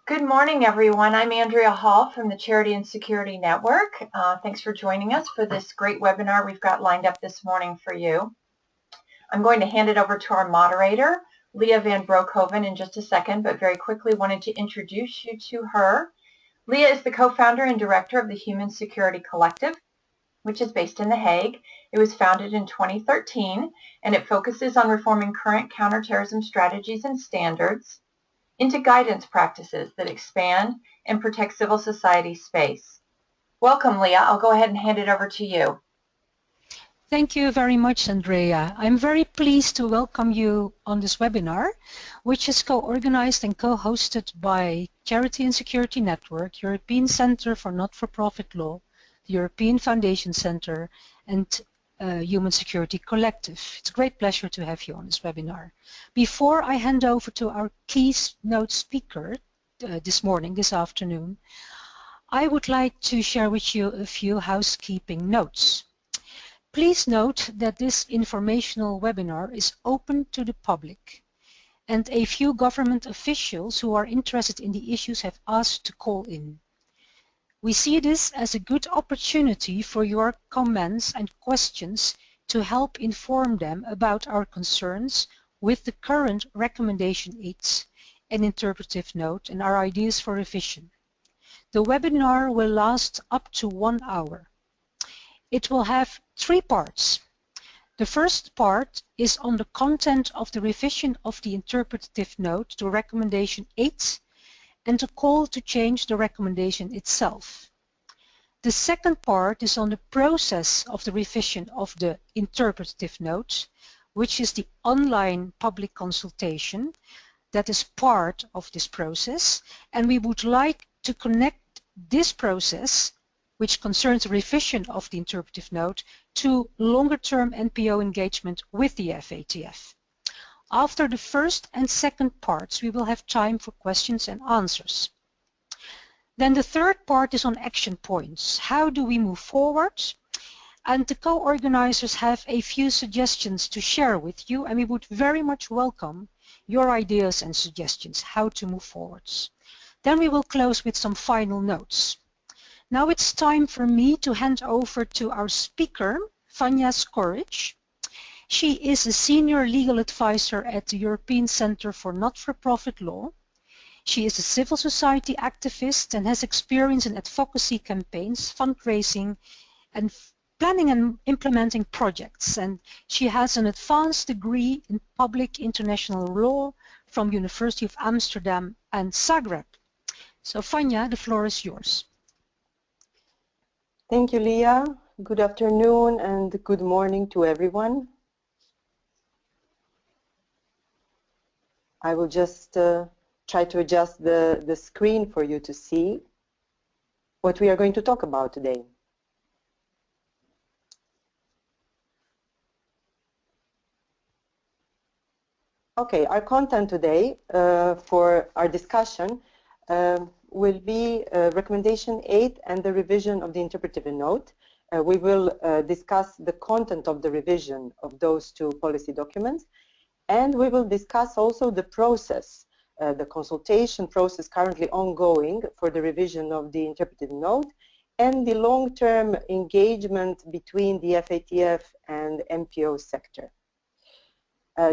Good morning, everyone. I'm Andrea Hall from the Charity and Security Network. Thanks for joining us for this great webinar we've got lined up this morning for you. I'm going to hand it over to our moderator, Leah Van Broekhoven, in just a second, but very quickly wanted to introduce you to her. Leah is the co-founder and director of the Human Security Collective, which is based in The Hague. It was founded in 2013, and it focuses on reforming current counterterrorism strategies and standards into guidance practices that expand and protect civil society space. Welcome, Leah. I'll go ahead and hand it over to you. Thank you very much, Andrea. I'm very pleased to welcome you on this webinar, which is co-organized and co-hosted by Charity and Security Network, European Centre for Not-for-Profit Law, the European Foundation Centre, and Human Security Collective. It's a great pleasure to have you on this webinar. Before I hand over to our keynote speaker this afternoon, I would like to share with you a few housekeeping notes. Please note that this informational webinar is open to the public, and a few government officials who are interested in the issues have asked to call in. We see this as a good opportunity for your comments and questions to help inform them about our concerns with the current Recommendation 8 and Interpretive Note and our ideas for revision. The webinar will last up to 1 hour. It will have 3 parts. The first part is on the content of the revision of the Interpretive Note to Recommendation 8 and a call to change the recommendation itself. The second part is on the process of the revision of the Interpretive Note, which is the online public consultation that is part of this process, and we would like to connect this process, which concerns the revision of the Interpretive Note, to longer-term NPO engagement with the FATF. After the first and second parts, we will have time for questions and answers. Then the third part is on action points. How do we move forward? And the co-organizers have a few suggestions to share with you, and we would very much welcome your ideas and suggestions how to move forwards. Then we will close with some final notes. Now it's time for me to hand over to our speaker, Vanja Skoric. She is a senior legal advisor at the European Centre for Not-for-Profit Law. She is a civil society activist and has experience in advocacy campaigns, fundraising, and planning and implementing projects. And she has an advanced degree in public international law from University of Amsterdam and Zagreb. So Vanja, the floor is yours. Thank you, Leah. Good afternoon and good morning to everyone. I will just try to adjust the screen for you to see what we are going to talk about today. Okay, our content today for our discussion will be Recommendation 8 and the revision of the Interpretive Note. We will discuss the content of the revision of those two policy documents, and we will discuss also the process, the consultation process currently ongoing for the revision of the Interpretive Note, and the long-term engagement between the FATF and NPO sector.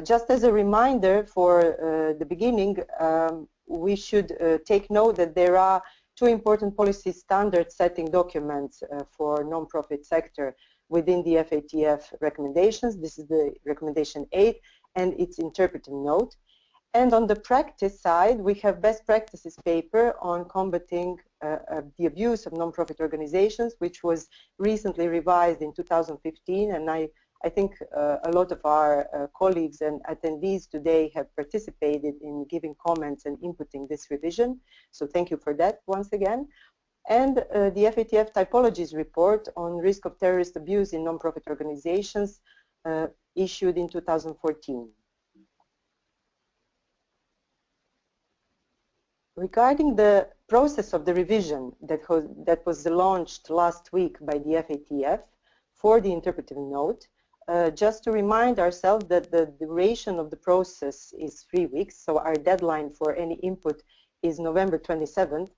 Just as a reminder for the beginning, we should take note that there are 2 important policy standard setting documents for non-profit sector within the FATF recommendations. This is the Recommendation 8 and its Interpretive Note. And on the practice side, we have best practices paper on combating the abuse of non-profit organizations, which was recently revised in 2015, and I think a lot of our colleagues and attendees today have participated in giving comments and inputting this revision. So thank you for that once again. And the FATF typologies report on risk of terrorist abuse in non-profit organizations issued in 2014. Regarding the process of the revision that was launched last week by the FATF for the Interpretive Note, just to remind ourselves that the duration of the process is 3 weeks, so our deadline for any input is November 27th.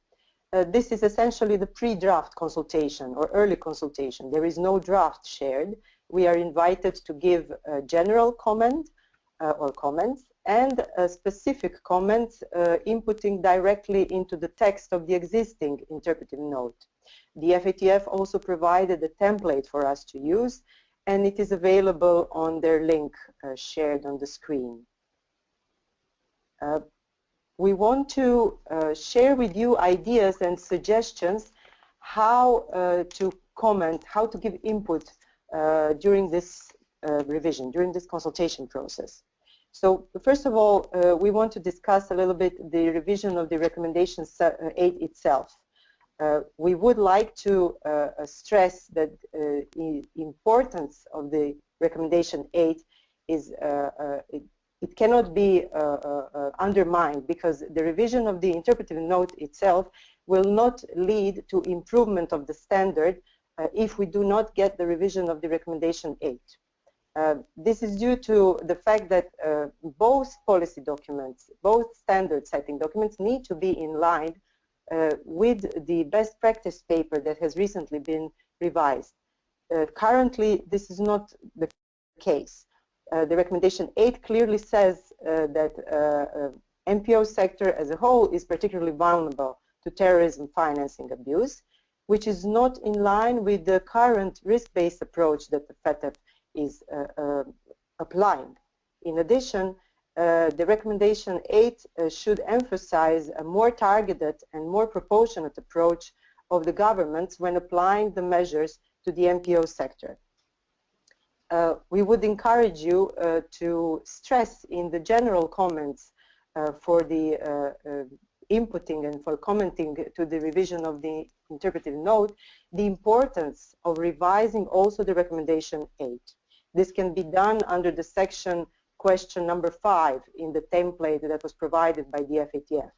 This is essentially the pre-draft consultation or early consultation. There is no draft shared. We are invited to give a general comment or comments and specific comments inputting directly into the text of the existing interpretive note. The FATF also provided a template for us to use, and it is available on their link shared on the screen. We want to share with you ideas and suggestions how to comment, how to give input during this revision, during this consultation process. So first of all, we want to discuss a little bit the revision of the Recommendation 8 itself. We would like to stress that the importance of the Recommendation 8 is it cannot be undermined, because the revision of the interpretive note itself will not lead to improvement of the standard if we do not get the revision of the Recommendation 8. This is due to the fact that both policy documents, both standard setting documents, need to be in line with the best practice paper that has recently been revised. Currently, this is not the case. The Recommendation 8 clearly says that NPO sector as a whole is particularly vulnerable to terrorism financing abuse, which is not in line with the current risk-based approach that the FATF is applying. In addition, the Recommendation 8 should emphasize a more targeted and more proportionate approach of the governments when applying the measures to the NPO sector. We would encourage you to stress in the general comments for the inputting and for commenting to the revision of the interpretive note the importance of revising also the Recommendation 8. This can be done under the section question number 5 in the template that was provided by the FATF.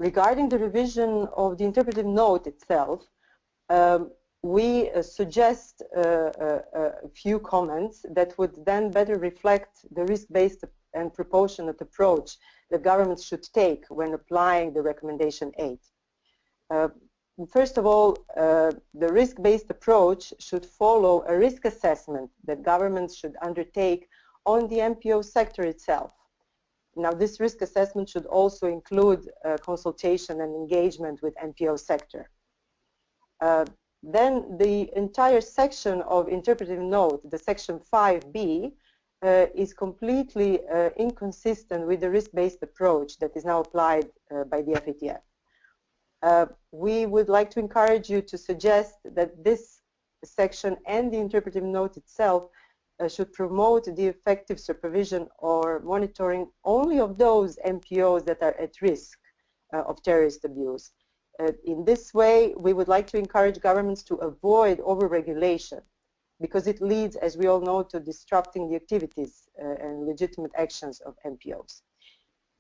Regarding the revision of the interpretive note itself, we suggest a few comments that would then better reflect the risk-based and proportionate approach that governments should take when applying the Recommendation 8. First of all, the risk-based approach should follow a risk assessment that governments should undertake on the NPO sector itself. Now, this risk assessment should also include consultation and engagement with NPO sector. Then the entire section of interpretive note, the section 5b, is completely inconsistent with the risk-based approach that is now applied by the FATF. We would like to encourage you to suggest that this section and the interpretive note itself should promote the effective supervision or monitoring only of those NPOs that are at risk of terrorist abuse. In this way, we would like to encourage governments to avoid overregulation, because it leads, as we all know, to disrupting the activities and legitimate actions of NPOs.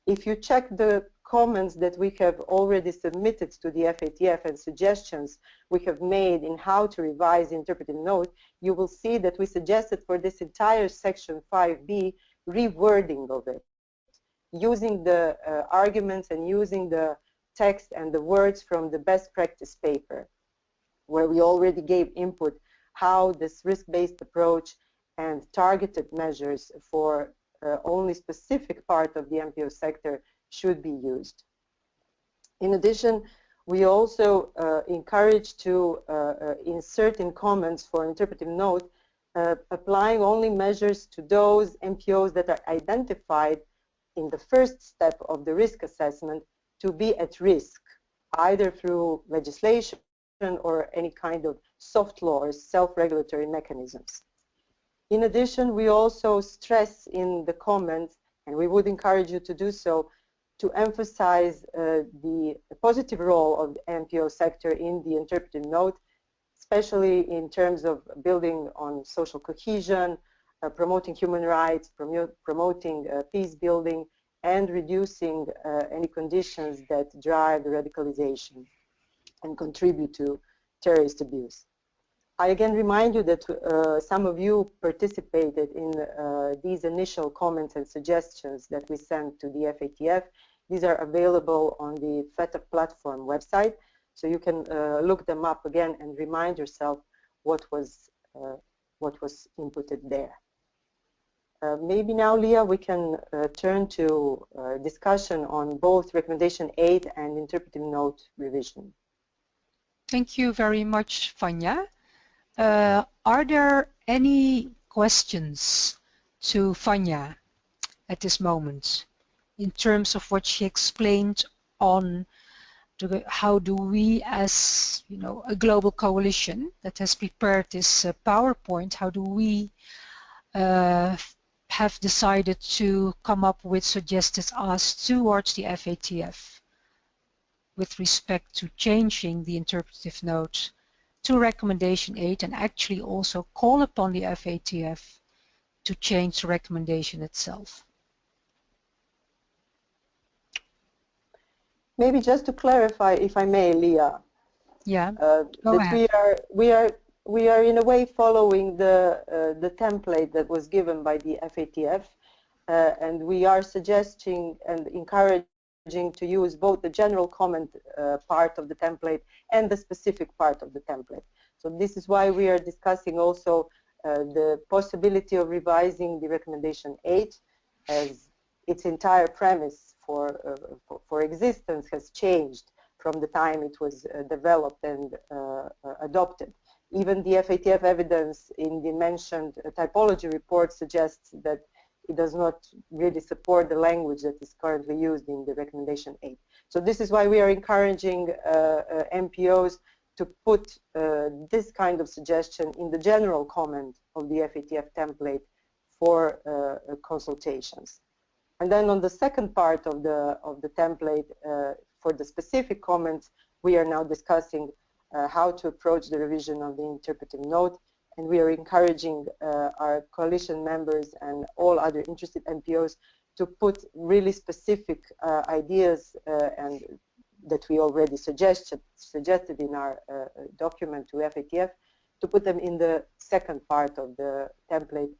If you check the comments that we have already submitted to the FATF and suggestions we have made in how to revise the interpretive note, you will see that we suggested for this entire section 5b rewording of it, using the arguments and using the text and the words from the best practice paper, where we already gave input how this risk-based approach and targeted measures for only specific part of the NPO sector should be used. In addition, we also encourage to insert in comments for interpretive note applying only measures to those NPOs that are identified in the first step of the risk assessment to be at risk, either through legislation or any kind of soft law or self-regulatory mechanisms. In addition, we also stress in the comments, and we would encourage you to do so, to emphasize the positive role of the NPO sector in the interpretive note, especially in terms of building on social cohesion, promoting human rights, promoting peace building, and reducing any conditions that drive the radicalization and contribute to terrorist abuse. I again remind you that some of you participated in these initial comments and suggestions that we sent to the FATF, These are available on the FATF platform website, so you can look them up again and remind yourself what was inputted there. Maybe now, Leah, we can turn to discussion on both Recommendation 8 and Interpretive Note revision. Thank you very much, Vanya. Are there any questions to Vanya at this moment in terms of what she explained on how do we, as a global coalition that has prepared this PowerPoint, how do we have decided to come up with suggested asks towards the FATF with respect to changing the interpretive note to Recommendation 8 and actually also call upon the FATF to change the recommendation itself? Maybe just to clarify, if I may, Leah. Yeah. That ahead. We are in a way following the template that was given by the FATF, and we are suggesting and encouraging to use both the general comment part of the template and the specific part of the template. So this is why we are discussing also the possibility of revising the Recommendation 8, as its entire premise for existence has changed from the time it was developed and adopted. Even the FATF evidence in the mentioned typology report suggests that it does not really support the language that is currently used in the Recommendation 8. So this is why we are encouraging NPOs to put this kind of suggestion in the general comment of the FATF template for consultations. And then on the second part of the template, for the specific comments, we are now discussing how to approach the revision of the interpretive note, and we are encouraging our coalition members and all other interested NPOs to put really specific ideas and that we already suggested in our document to FATF, to put them in the second part of the template,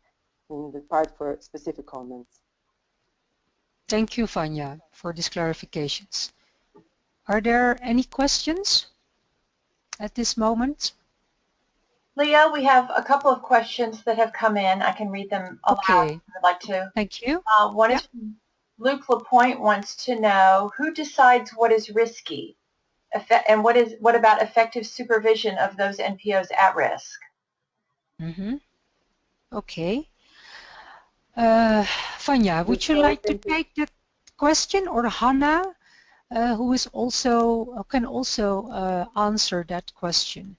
in the part for specific comments. Thank you, Vanya, for these clarifications. Are there any questions at this moment? Leah, we have a couple of questions that have come in. I can read them aloud if you'd like to. Thank you. One is from Luke Lapointe, wants to know who decides what is risky, and what about effective supervision of those NPOs at risk? Mm-hmm. Okay. Vanya, would you like to take that question, or Hannah, who is also can also answer that question?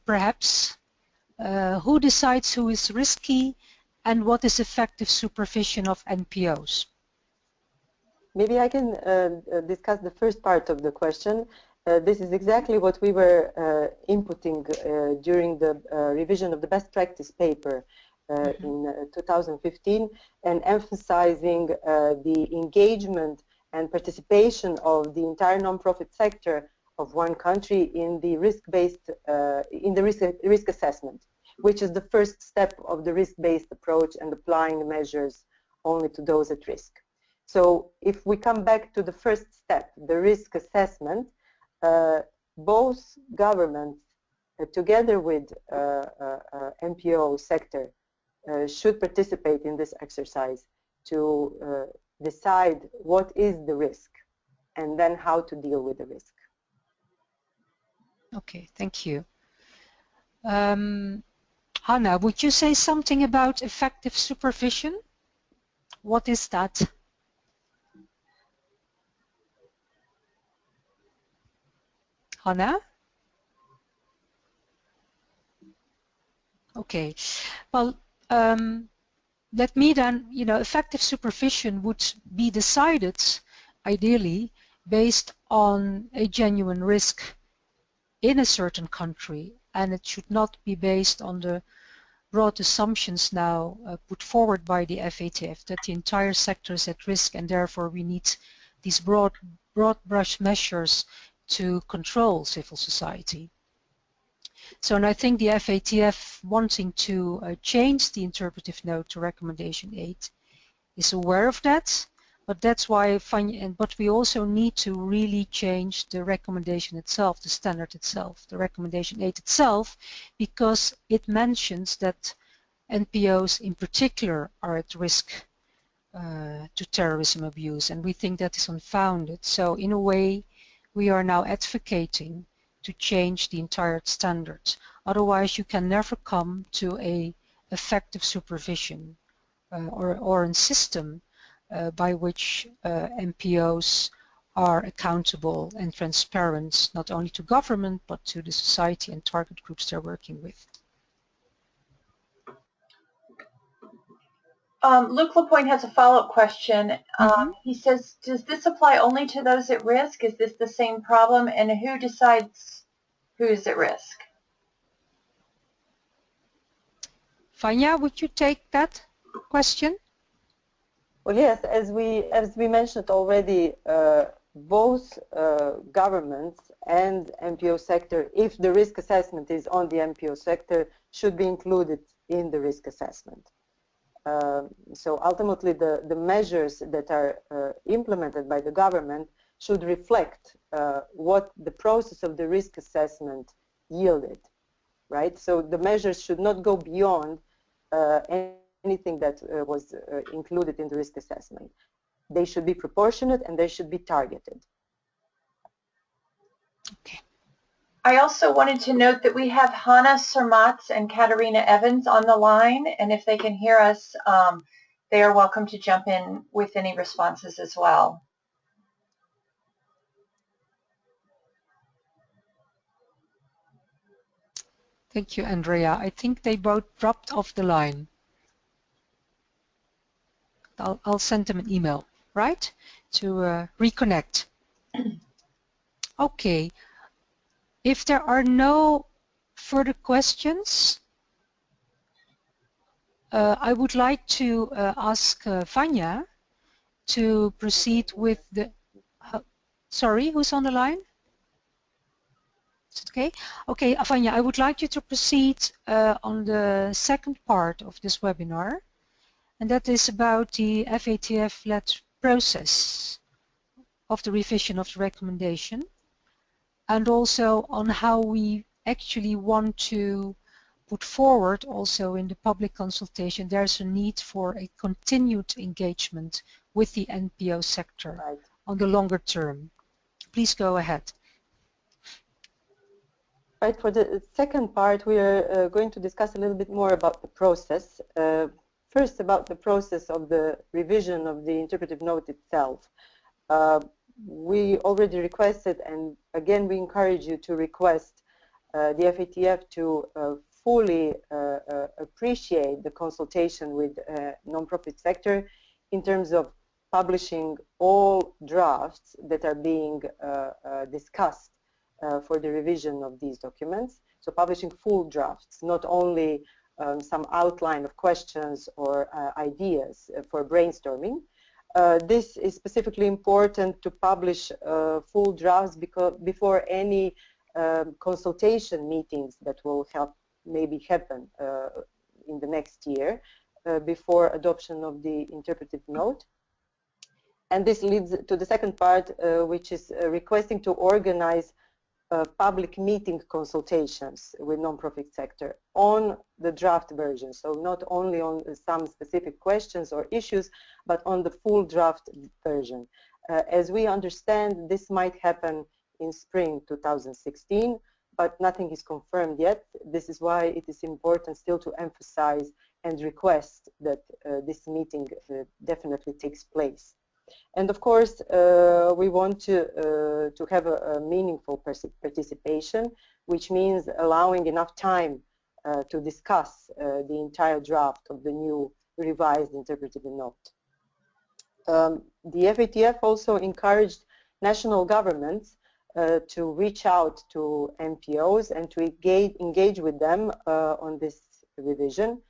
Perhaps who decides who is risky, and what is effective supervision of NPOs? Maybe I can discuss the first part of the question. This is exactly what we were inputting during the revision of the best practice paper in 2015, and emphasizing the engagement and participation of the entire nonprofit sector of one country in the risk-based risk assessment, which is the first step of the risk-based approach and applying measures only to those at risk. So if we come back to the first step, the risk assessment, both governments, together with NPO sector, should participate in this exercise to decide what is the risk and then how to deal with the risk. Okay, thank you. Hannah, would you say something about effective supervision? What is that? Hannah? Okay, well, let me then, effective supervision would be decided, ideally, based on a genuine risk in a certain country, and it should not be based on the broad assumptions now put forward by the FATF that the entire sector is at risk, and therefore we need these broad brush measures to control civil society. So, and I think the FATF wanting to change the interpretive note to Recommendation 8 is aware of that, But that's why, but we also need to really change the recommendation itself, the standard itself, the recommendation 8 itself, because it mentions that NPOs in particular are at risk to terrorism abuse, and we think that is unfounded. So in a way, we are now advocating to change the entire standard. Otherwise, you can never come to a effective supervision or a system by which NPOs are accountable and transparent, not only to government, but to the society and target groups they're working with. Luc Lapointe has a follow-up question. He says, does this apply only to those at risk? Is this the same problem? And who decides who is at risk? Vanja, would you take that question? Well, yes, as we mentioned already, both governments and NPO sector, if the risk assessment is on the NPO sector, should be included in the risk assessment. So ultimately, the measures that are implemented by the government should reflect what the process of the risk assessment yielded, right? So the measures should not go beyond anything that was included in the risk assessment. They should be proportionate and they should be targeted. Okay. I also wanted to note that we have Hannah Sermatz and Katarina Evans on the line, and if they can hear us, they are welcome to jump in with any responses as well. Thank you, Andrea. I think they both dropped off the line. I'll send them an email, right, to reconnect. Okay. If there are no further questions, I would like to ask Vanja to proceed with the... sorry, who's on the line? Is it okay? Okay, Vanja, I would like you to proceed on the second part of this webinar, and that is about the FATF-led process of the revision of the recommendation, and also on how we actually want to put forward also in the public consultation. There's a need for a continued engagement with the NPO sector on the longer term. Please go ahead. Right, for the second part, we are going to discuss a little bit more about the process. First, about the process of the revision of the interpretive note itself. We already requested, and again we encourage you to request the FATF to fully appreciate the consultation with non-profit sector in terms of publishing all drafts that are being discussed for the revision of these documents. So publishing full drafts, not only some outline of questions or ideas for brainstorming. This is specifically important to publish full drafts before any consultation meetings that will maybe happen in the next year before adoption of the interpretive note. And this leads to the second part, which is requesting to organize public meeting consultations with non-profit sector on the draft version. So not only on some specific questions or issues, but on the full draft version. As we understand, this might happen in spring 2016, but nothing is confirmed yet. This is why it is important still to emphasize and request that this meeting definitely takes place. And of course, we want to have a meaningful participation, which means allowing enough time to discuss the entire draft of the new revised interpretive note. The FATF also encouraged national governments to reach out to NPOs and to engage with them on this revision.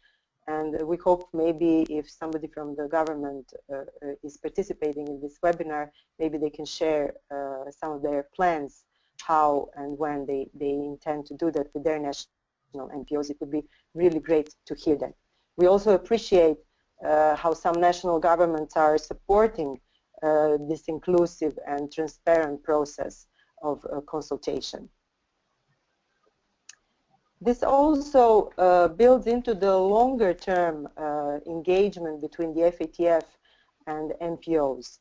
And we hope maybe if somebody from the government is participating in this webinar, maybe they can share some of their plans, how and when they intend to do that with their national NPOs. It would be really great to hear that. We also appreciate how some national governments are supporting this inclusive and transparent process of consultation. This also builds into the longer-term engagement between the FATF and NPOs.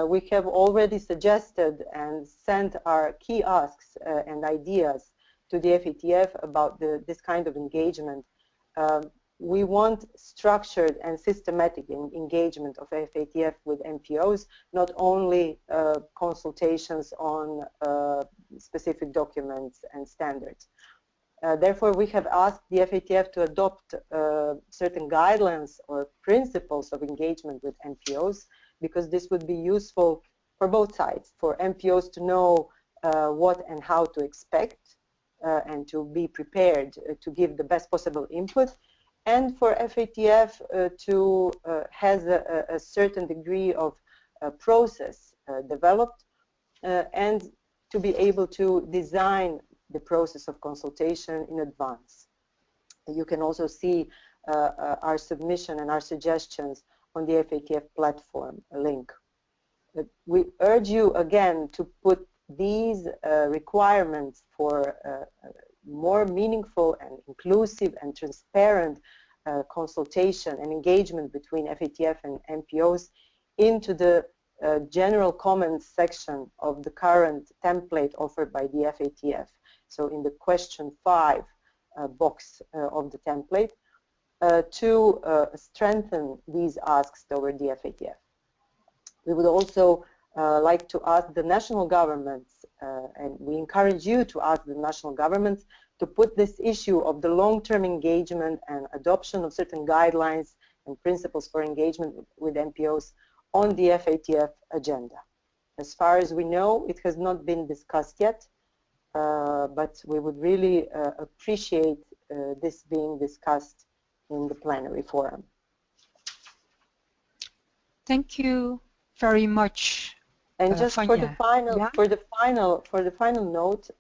We have already suggested and sent our key asks and ideas to the FATF about this kind of engagement. We want structured and systematic engagement of FATF with NPOs, not only consultations on specific documents and standards. Therefore, we have asked the FATF to adopt certain guidelines or principles of engagement with NPOs, because this would be useful for both sides, for NPOs to know what and how to expect and to be prepared to give the best possible input, and for FATF to has a certain degree of process developed and to be able to design the process of consultation in advance. You can also see our submission and our suggestions on the FATF platform link. We urge you again to put these requirements for more meaningful and inclusive and transparent consultation and engagement between FATF and NPOs into the general comments section of the current template offered by the FATF. So in the question 5 box of the template, to strengthen these asks toward the FATF. We would also like to ask the national governments, and we encourage you to ask the national governments to put this issue of the long-term engagement and adoption of certain guidelines and principles for engagement with NPOs on the FATF agenda. As far as we know, it has not been discussed yet, but we would really appreciate this being discussed in the plenary forum. Thank you very much. And just for the final note,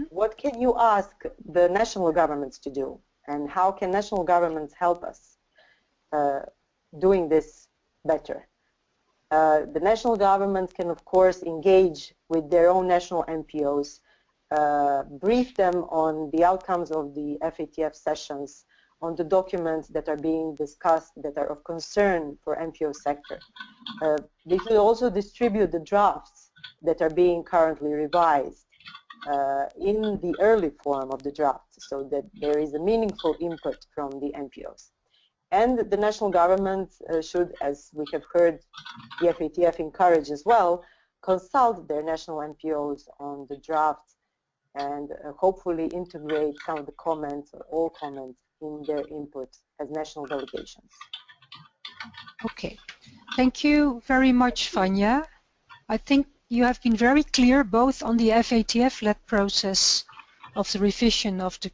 what can you ask the national governments to do, and how can national governments help us doing this better? The national governments can, of course, engage with their own national NPOs, brief them on the outcomes of the FATF sessions, on the documents that are being discussed that are of concern for NPO sector. They should also distribute the drafts that are being currently revised in the early form of the draft, so that there is a meaningful input from the NPOs. And the national government should, as we have heard the FATF encourage as well, consult their national NPOs on the drafts and hopefully integrate some of the comments or all comments in their input as national delegations. Okay, thank you very much, Vanya. I think you have been very clear both on the FATF-led process of the revision of the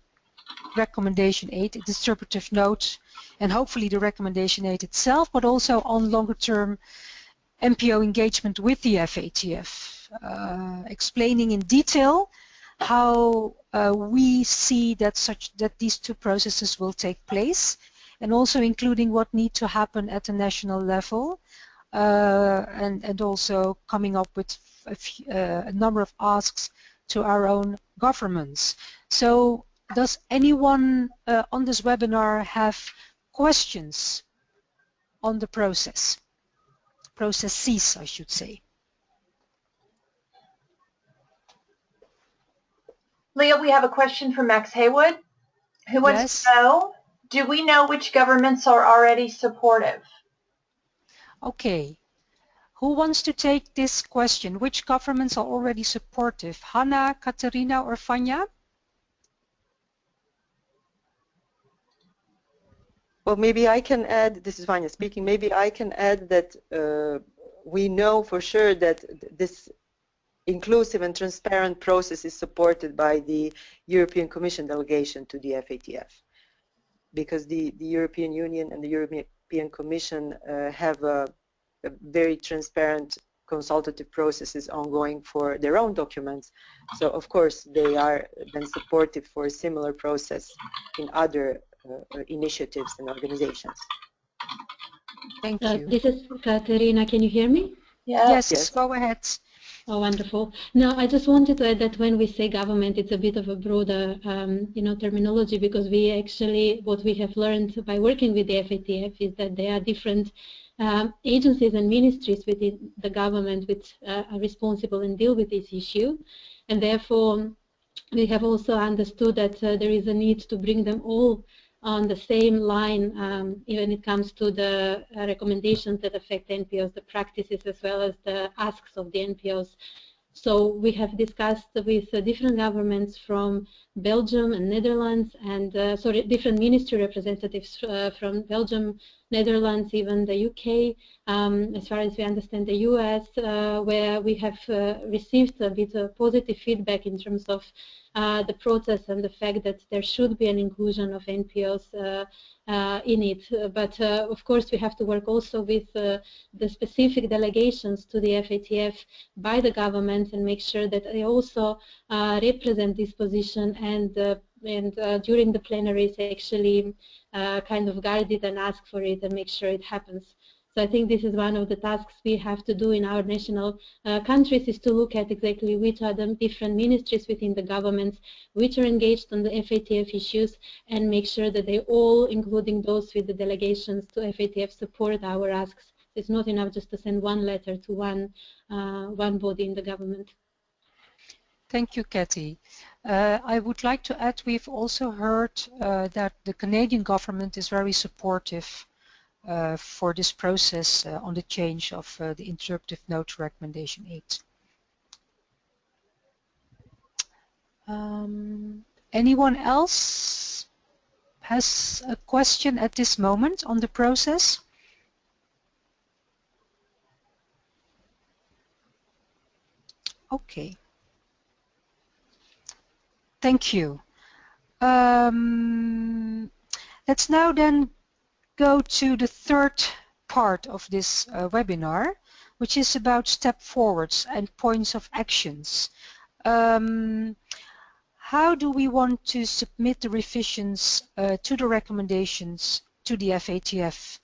Recommendation 8, the Interpretive Note, and hopefully the Recommendation 8 itself, but also on longer-term NPO engagement with the FATF, explaining in detail how we see that these two processes will take place, and also including what needs to happen at the national level, and also coming up with a number of asks to our own governments. So does anyone on this webinar have questions on the processes, I should say? Leah, we have a question from Max Haywood, who wants to know, do we know which governments are already supportive? Okay. Who wants to take this question? Which governments are already supportive? Hanna, Katerina, or Vanya? Well, maybe I can add, this is Vanya speaking, maybe I can add that we know for sure that this inclusive and transparent process is supported by the European Commission delegation to the FATF, because the European Union and the European Commission have a very transparent consultative processes ongoing for their own documents. So of course they are then supportive for a similar process in other initiatives and organizations. Thank you. This is Katerina. Can you hear me? Yes. Yes, go ahead. Oh, wonderful. No, I just wanted to add that when we say government, it's a bit of a broader, terminology, because we actually, what we have learned by working with the FATF is that there are different agencies and ministries within the government which are responsible and deal with this issue, and therefore we have also understood that there is a need to bring them all on the same line when it comes to the recommendations that affect NPOs, the practices as well as the asks of the NPOs. So we have discussed with different governments from Belgium and Netherlands, and different ministry representatives from Belgium, Netherlands, even the UK, as far as we understand the US, where we have received a bit of positive feedback in terms of the process and the fact that there should be an inclusion of NPOs in it. But of course we have to work also with the specific delegations to the FATF by the government and make sure that they also represent this position and during the plenaries actually kind of guide it and ask for it and make sure it happens. So I think this is one of the tasks we have to do in our national countries, is to look at exactly which are the different ministries within the governments which are engaged on the FATF issues, and make sure that they all, including those with the delegations to FATF, support our asks. It's not enough just to send one letter to one body in the government. Thank you, Katie. I would like to add, we've also heard that the Canadian government is very supportive for this process on the change of the Interpretive Note Recommendation 8. Anyone else has a question at this moment on the process? Okay. Thank you. Let's now then go to the third part of this webinar, which is about step forwards and points of actions. How do we want to submit the revisions to the recommendations to the FATF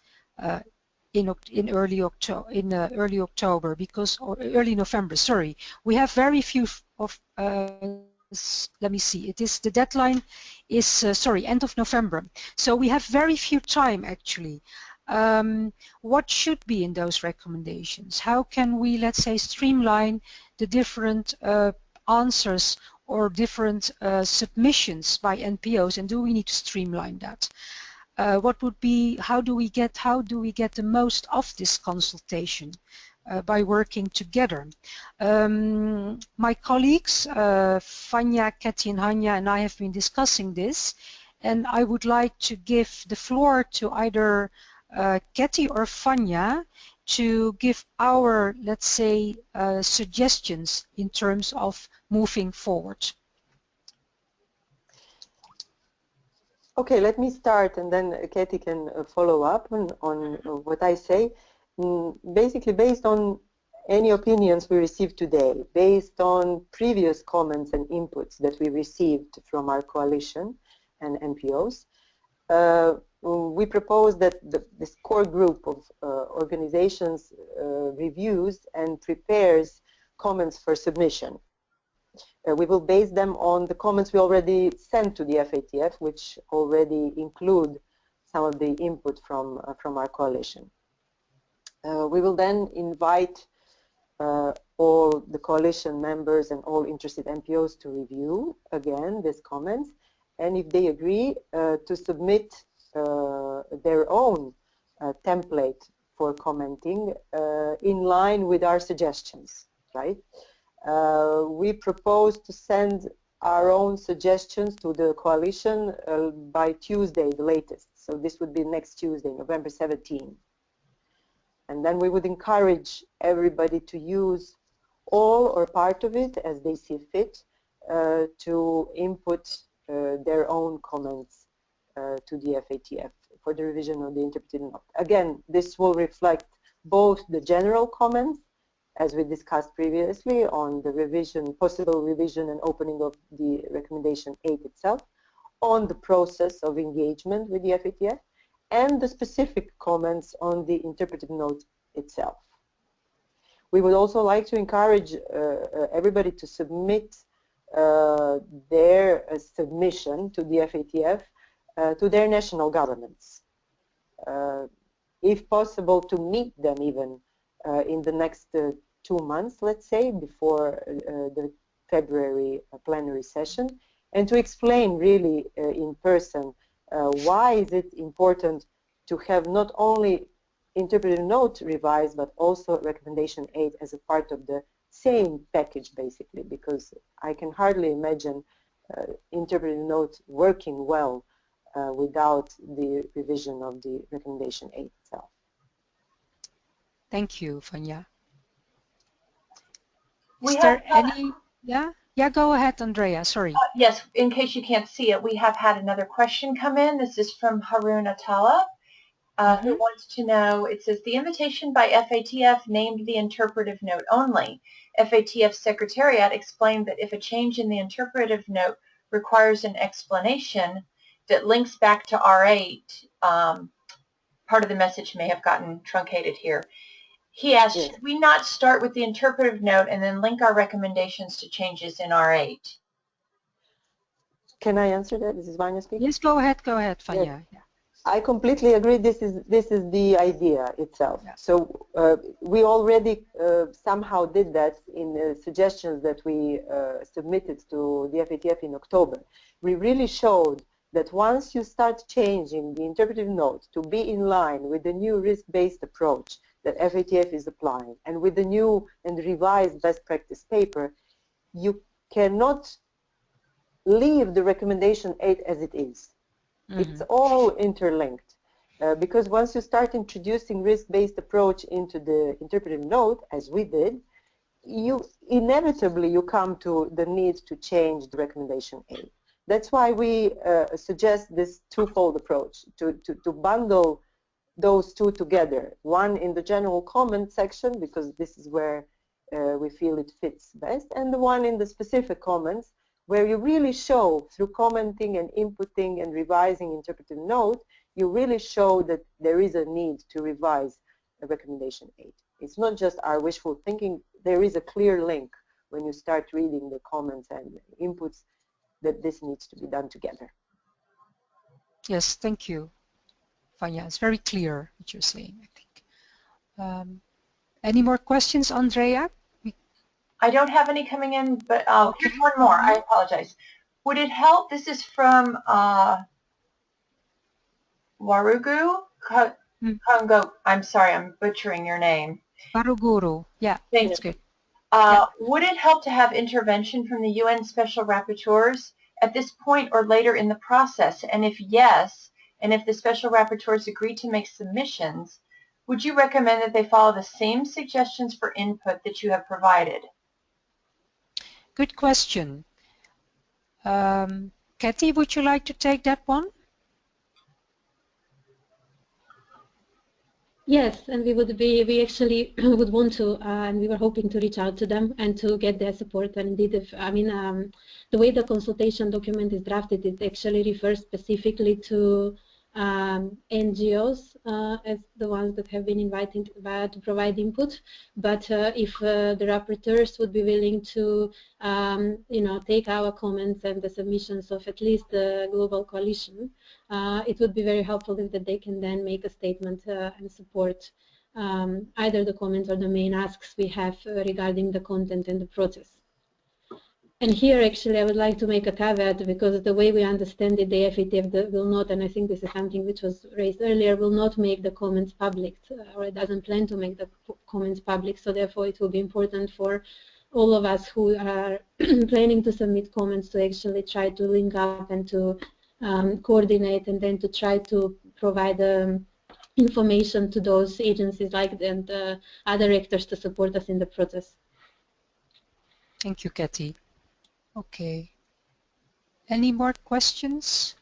in early October, because, or early November, sorry. We have very few of let me see, it is, the deadline is sorry, end of November, so we have very few time actually. What should be in those recommendations? How can we, let's say, streamline the different answers or different submissions by NPOs, and do we need to streamline that? What would be, how do we get the most of this consultation by working together? My colleagues, Vanya, Katie and Hanya, and I have been discussing this, and I would like to give the floor to either Katie or Vanya to give our, let's say, suggestions in terms of moving forward. Okay, let me start, and then Katie can follow up on what I say. Basically, based on any opinions we received today, based on previous comments and inputs that we received from our coalition and NPOs, we propose that this core group of organizations reviews and prepares comments for submission. We will base them on the comments we already sent to the FATF, which already include some of the input from our coalition. We will then invite all the coalition members and all interested NPOs to review again these comments, and if they agree, to submit their own template for commenting in line with our suggestions, right? We propose to send our own suggestions to the coalition by Tuesday, the latest. So this would be next Tuesday, November 17. And then we would encourage everybody to use all or part of it as they see fit to input their own comments to the FATF for the revision of the Interpretive Note. Again, this will reflect both the general comments, as we discussed previously, on the revision, possible revision and opening of the recommendation 8 itself, on the process of engagement with the FATF, and the specific comments on the interpretive note itself. We would also like to encourage everybody to submit their submission to the FATF to their national governments. If possible, to meet them even in the next 2 months, let's say, before the February plenary session, and to explain really in person why is it important to have not only interpretive note revised, but also recommendation 8 as a part of the same package, basically, because I can hardly imagine interpretive note working well without the revision of the recommendation 8 itself. Thank you, Vanya. We Is there have any? Yeah, go ahead, Andrea. Sorry. yes, in case you can't see it, we have had another question come in. This is from Harun Atala, who wants to know, it says, the invitation by FATF named the interpretive note only. FATF Secretariat explained that if a change in the interpretive note requires an explanation that links back to R8, part of the message may have gotten truncated here. He asked, should we not start with the interpretive note and then link our recommendations to changes in R8? Can I answer that? This is Vanya speaking. Yes, go ahead, Vanya. Yes. I completely agree. This is the idea itself. Yeah. So we already somehow did that in the suggestions that we submitted to the FATF in October. We really showed that once you start changing the interpretive note to be in line with the new risk-based approach that FATF is applying, and with the new and revised best practice paper, you cannot leave the recommendation 8 as it is. It's all interlinked because once you start introducing risk-based approach into the interpretive note, as we did, you inevitably come to the need to change the recommendation 8. That's why we suggest this twofold approach, to bundle those two together, one in the general comment section, because this is where we feel it fits best, and the one in the specific comments, where you really show, through commenting and inputting and revising interpretive note, you really show that there is a need to revise a recommendation 8. It's not just our wishful thinking, there is a clear link when you start reading the comments and inputs that this needs to be done together. Yes, thank you, Vanya. It's very clear what you're saying, I think. Any more questions, Andrea? I don't have any coming in, but here's one more. I apologize. Would it help? This is from Warugu Congo. I'm sorry, I'm butchering your name. Waruguru. Yeah, that's good. Would it help to have intervention from the UN Special Rapporteurs at this point or later in the process? And if yes, and if the Special Rapporteurs agree to make submissions, would you recommend that they follow the same suggestions for input that you have provided? Good question. Kathy, would you like to take that one? Yes, and we actually would want to, and we were hoping to reach out to them and to get their support. And indeed, the way the consultation document is drafted, it actually refers specifically to NGOs as the ones that have been invited to provide input. But if the rapporteurs would be willing to, take our comments and the submissions of at least the global coalition, it would be very helpful if they can then make a statement and support either the comments or the main asks we have regarding the content and the process. And here, actually, I would like to make a caveat, because the way we understand it, the FATF will not, and I think this is something which was raised earlier, will not make the comments public, or it doesn't plan to make the comments public. So therefore, it will be important for all of us who are planning to submit comments to actually try to link up and to coordinate, and then to try to provide information to those agencies and other actors to support us in the process. Thank you, Kathy. Okay. Any more questions?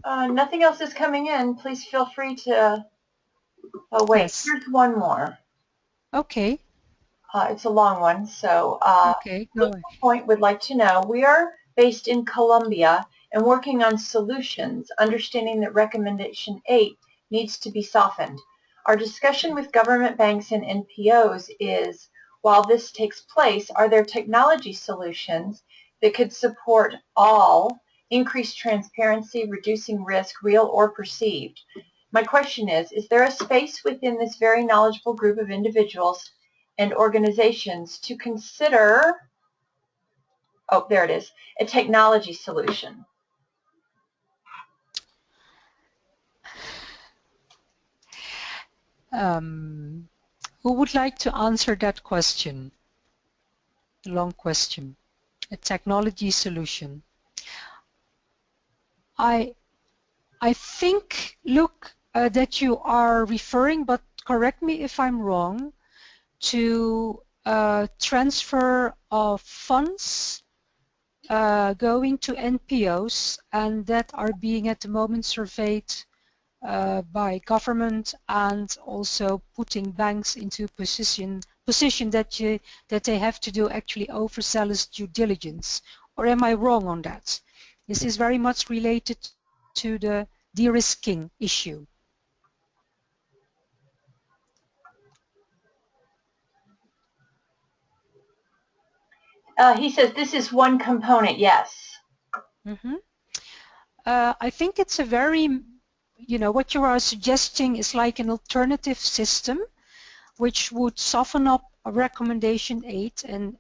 Nothing else is coming in. Please feel free to. Oh wait, yes. Here's one more. Okay. It's a long one. So okay, go ahead. Point would like to know: we are based in Colombia and working on solutions, understanding that Recommendation 8 needs to be softened. Our discussion with government banks and NPOs is, while this takes place, are there technology solutions that could support all, increase transparency, reducing risk, real or perceived? My question is there a space within this very knowledgeable group of individuals and organizations to consider, oh, there it is, a technology solution? Who would like to answer that question? The long question. A technology solution. I think, look, that you are referring, but correct me if I'm wrong, to transfer of funds going to NPOs and that are being at the moment surveyed by government, and also putting banks into a position that they have to do actually overzealous due diligence. Or am I wrong on that? This is very much related to the de-risking issue. He says this is one component, yes. I think it's a very, what you are suggesting is like an alternative system which would soften up a Recommendation 8 and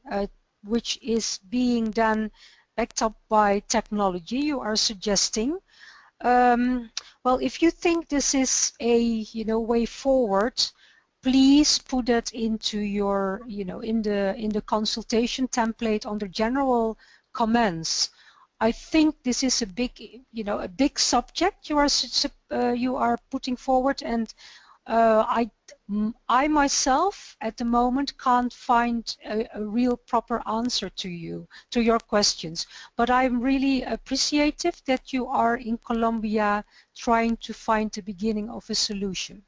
which is being then backed up by technology, you are suggesting. Well, if you think this is a way forward, please put that into your in the consultation template under general comments. I think this is a big a big subject you are putting forward, and I myself at the moment can't find a real proper answer to your questions, but I'm really appreciative that you are in Colombia trying to find the beginning of a solution.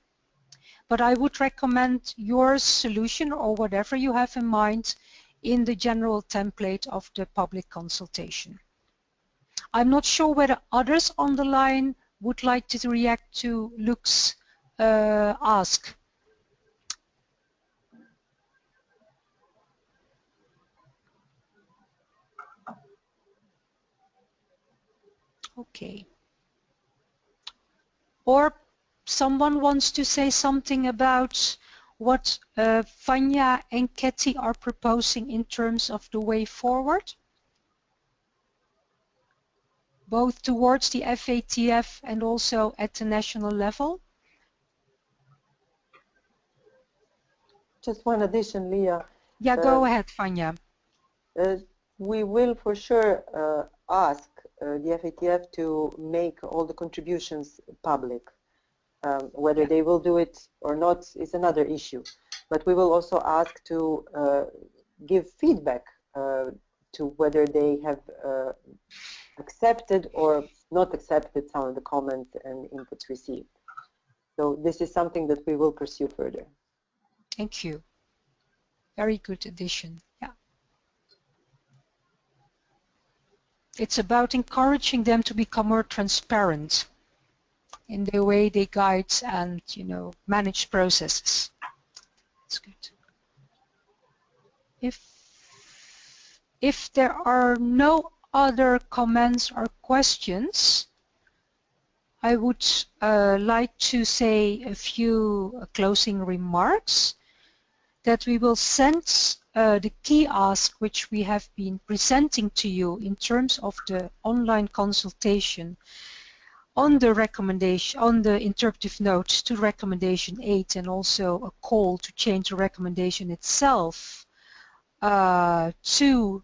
But I would recommend your solution or whatever you have in mind in the general template of the public consultation. I'm not sure whether others on the line would like to react to Luke's ask. Okay. Or someone wants to say something about what Vanya and Katie are proposing in terms of the way forward, both towards the FATF and also at the national level? Just one addition, Leah. Yeah, go ahead, Vanya. We will for sure ask the FATF to make all the contributions public. Whether they will do it or not is another issue. But we will also ask to give feedback to whether they have accepted or not accepted some of the comments and inputs received. So this is something that we will pursue further. Thank you. Very good addition. Yeah. It's about encouraging them to become more transparent in the way they guide and manage processes. That's good. If there are no other comments or questions, I would like to say a few closing remarks. That we will send the key ask which we have been presenting to you in terms of the online consultation on the recommendation, on the interpretive note to Recommendation 8, and also a call to change the recommendation itself to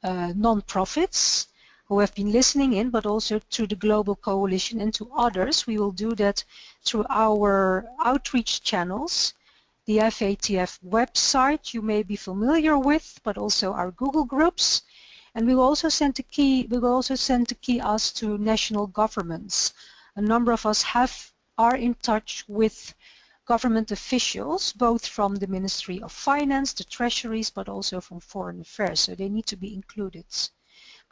non-profits who have been listening in, but also to the Global Coalition and to others. We will do that through our outreach channels, the FATF website you may be familiar with, but also our Google groups. And we will also send the key ask to national governments. A number of us are in touch with government officials, both from the Ministry of Finance, the Treasuries, but also from Foreign Affairs, so they need to be included.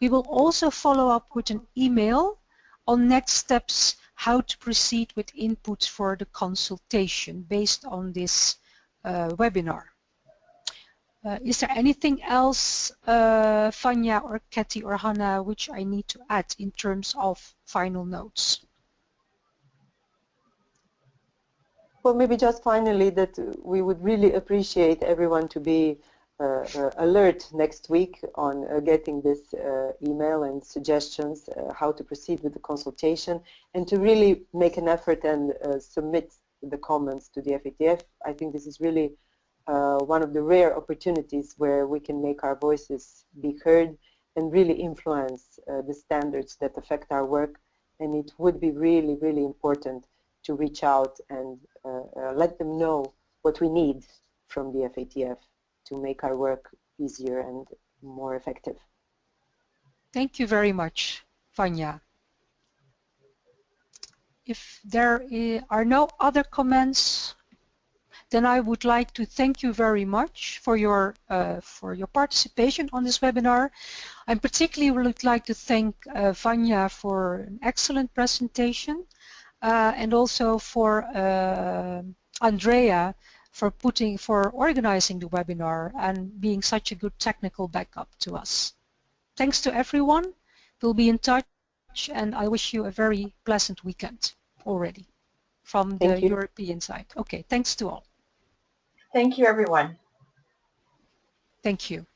We will also follow up with an email on next steps, how to proceed with inputs for the consultation based on this webinar. Is there anything else, Vanya or Kathy or Hannah, which I need to add in terms of final notes? Well, maybe just finally that we would really appreciate everyone to be alert next week on getting this email and suggestions how to proceed with the consultation, and to really make an effort and submit the comments to the FATF. I think this is really one of the rare opportunities where we can make our voices be heard and really influence the standards that affect our work. And it would be really, really important to reach out and let them know what we need from the FATF to make our work easier and more effective. Thank you very much, Vanya. If there are no other comments, then I would like to thank you very much for your participation on this webinar. I particularly would like to thank Vanya for an excellent presentation, and also for Andrea for organizing the webinar and being such a good technical backup to us. Thanks to everyone. We'll be in touch, and I wish you a very pleasant weekend already from the European side. Okay, thanks to all. Thank you, everyone. Thank you.